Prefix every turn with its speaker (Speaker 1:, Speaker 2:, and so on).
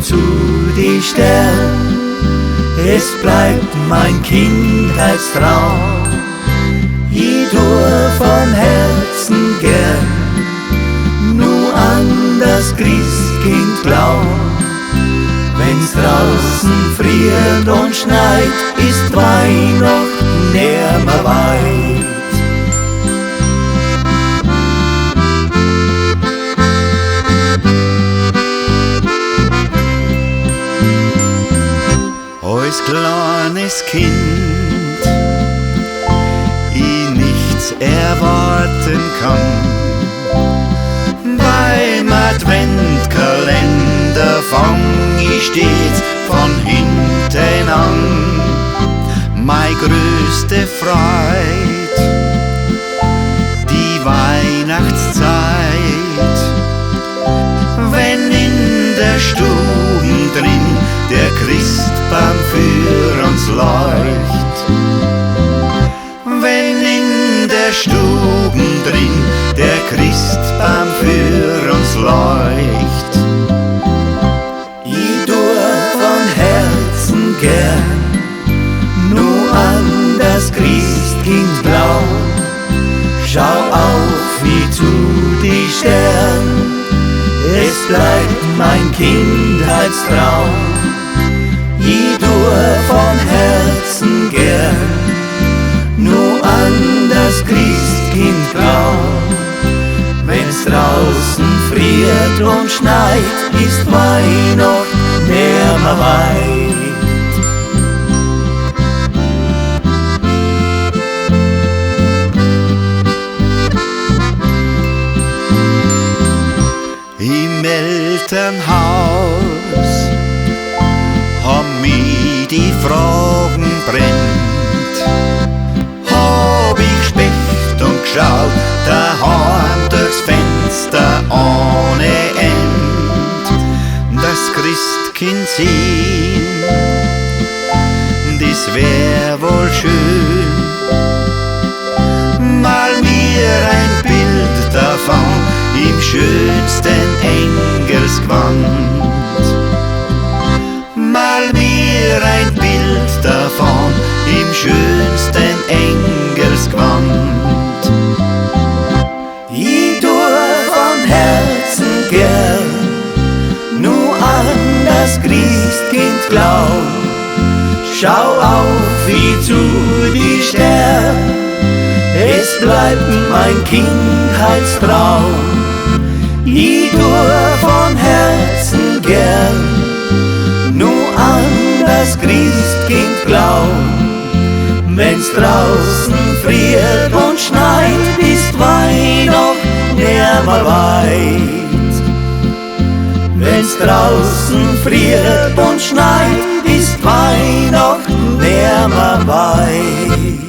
Speaker 1: zu die Sterne, es bleibt mein Kindheitstraum. Ich tue von Herzen gern nur an das Christkind glauben. Wenn's draußen friert und schneit, ist Weihnachten nimmer weit. Als kleines Kind ich nichts erwarten kann, beim Adventkalender fang ich stets von hinten an. Meine größte Freude, die Weihnachtszeit, wenn in der Stube drin der Christbaum für uns leucht. Wenn in der Stube drin der Christbaum für uns leucht. Ich tue von Herzen gern nur an das Christkind glauben. Schau auf wie zu die Sterne, es bleibt mein Kindheitstraum. Ich tue von Herzen gern nur an das Christkind glauben. Wenn's draußen friert und schneit, ist Weihnachten nimmer weit. Im Elternhaus haben mich die Fragen brennt. Hab ich gespächt und geschaut, daheim durchs Fenster ohne End. Das Christkind sehen, das wär wohl schön. Mal mir ein Bild davon im schönsten Engelsgewand. Mal mir ein Bild davon im schönsten Engelsgewand. Ich tue von Herzen gern nur an das Christkind glauben. Schau auf wie zu die Sterne, es bleibt mein Kindheitstraum. Ich tue von Herzen gern nur an das Christkind glauben. Wenn's draußen friert und schneit, ist Weihnachten nimmer weit. Wenn's draußen friert und schneit, ist Weihnachten nimmer weit.